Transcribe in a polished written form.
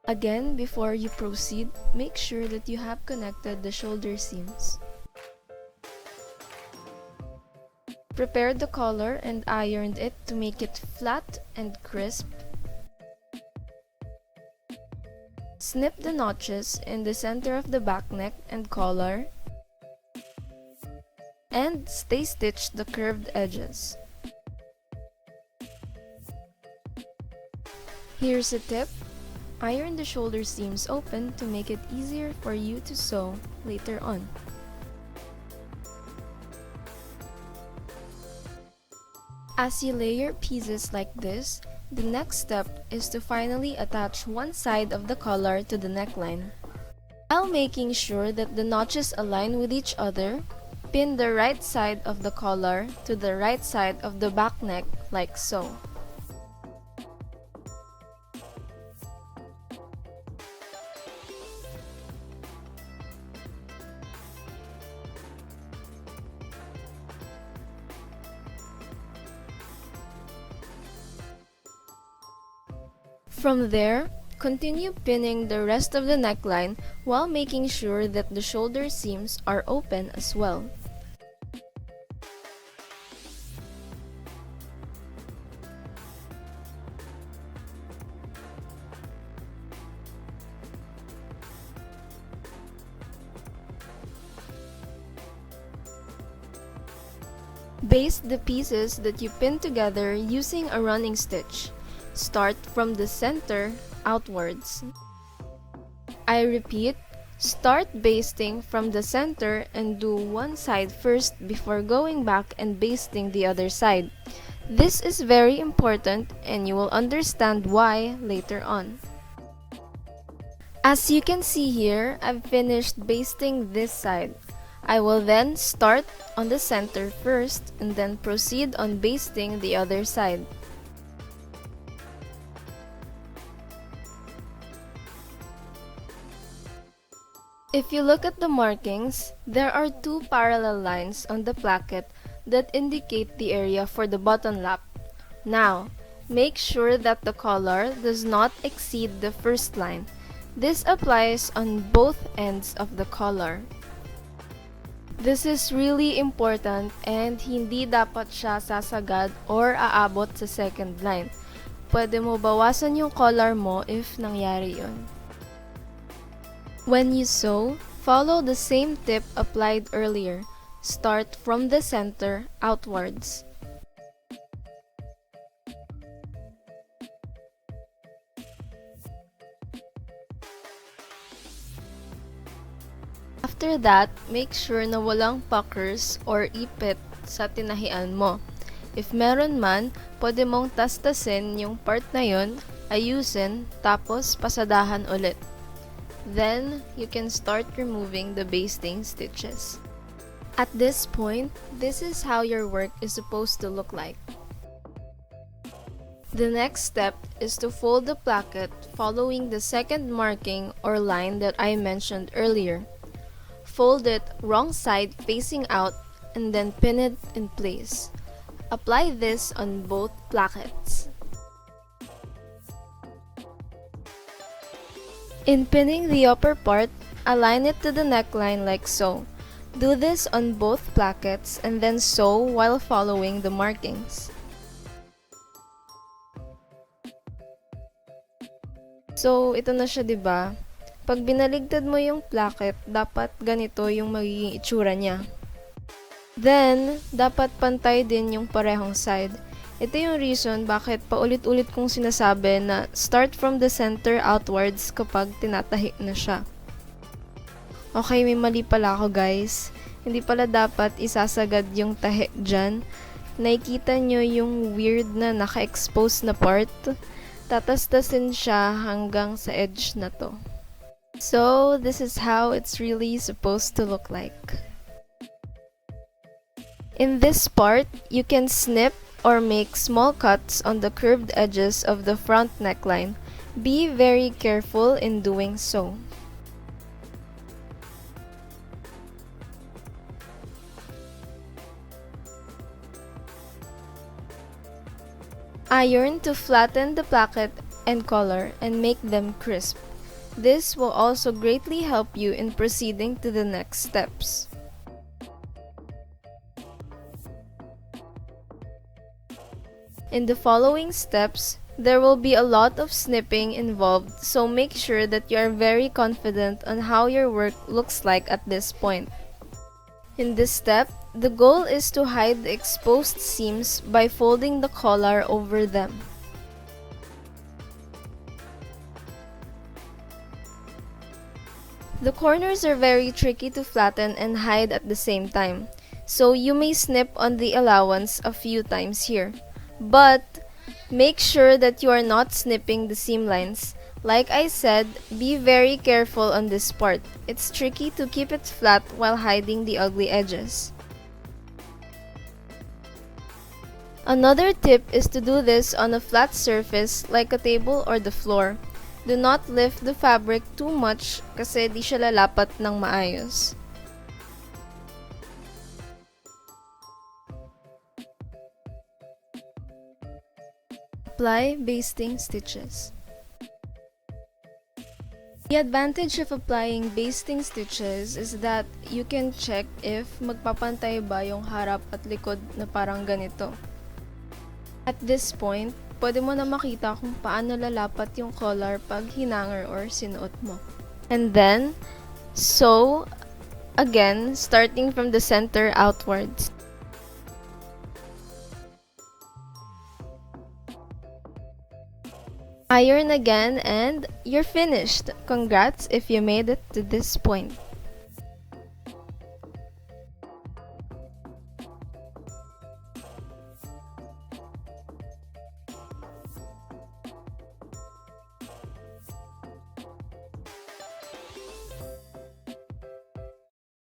Again, before you proceed, make sure that you have connected the shoulder seams. Prepared the collar and ironed it to make it flat and crisp. Snip the notches in the center of the back neck and collar, and stay stitch the curved edges. Here's a tip: iron the shoulder seams open to make it easier for you to sew later on. As you layer pieces like this, the next step is to finally attach one side of the collar to the neckline. While making sure that the notches align with each other, pin the right side of the collar to the right side of the back neck like so. From there, continue pinning the rest of the neckline while making sure that the shoulder seams are open as well. Baste the pieces that you pin together using a running stitch. Start from the center outwards. I repeat, start basting from the center and do one side first before going back and basting the other side. This is very important and you will understand why later on. As you can see here, I've finished basting this side. I will then start on the center first and then proceed on basting the other side. If you look at the markings, there are two parallel lines on the placket that indicate the area for the button lap. Now, make sure that the collar does not exceed the first line. This applies on both ends of the collar. This is really important and hindi dapat siya sasagad or aabot sa second line. Pwede mo bawasan yung collar mo if nangyari yun. When you sew, follow the same tip applied earlier. Start from the center outwards. After that, make sure na walang puckers or ipit sa tinahian mo. If meron man, pwede mong tastasin yung part na yun, ayusin, tapos pasadahan ulit. Then, you can start removing the basting stitches. At this point, this is how your work is supposed to look like. The next step is to fold the placket following the second marking or line that I mentioned earlier. Fold it wrong side facing out and then pin it in place. Apply this on both plackets. In pinning the upper part, align it to the neckline like so. Do this on both plackets and then sew while following the markings. So, ito na siya, 'di ba? Pag binaligtad mo yung placket, dapat ganito yung magiging itsura niya. Then, dapat pantay din yung parehong side. Ito yung reason bakit paulit-ulit kong sinasabi na start from the center outwards kapag tinatahi na siya. Okay, may mali pala ako guys. Hindi pala dapat isasagad yung tahi dyan. Nakikita nyo yung weird na naka-expose na part? Tatastasin siya hanggang sa edge na to. So, this is how it's really supposed to look like. In this part, you can snip or make small cuts on the curved edges of the front neckline. Be very careful in doing so. Iron to flatten the placket and collar and make them crisp. This will also greatly help you in proceeding to the next steps. In the following steps, there will be a lot of snipping involved, so make sure that you are very confident on how your work looks like at this point. In this step, the goal is to hide the exposed seams by folding the collar over them. The corners are very tricky to flatten and hide at the same time, so you may snip on the allowance a few times here. But make sure that you are not snipping the seam lines. Like I said, be very careful on this part. It's tricky to keep it flat while hiding the ugly edges. Another tip is to do this on a flat surface like a table or the floor. Do not lift the fabric too much kasi di siya lalapat ng maayos. Apply basting stitches. The advantage of applying basting stitches is that you can check if magpapantay ba yung harap at likod na parang ganito. At this point, pwede mo na makita kung paano lalapat yung collar pag hinanger or sinuot mo. And then, sew again, starting from the center outwards. Iron again and you're finished. Congrats if you made it to this point.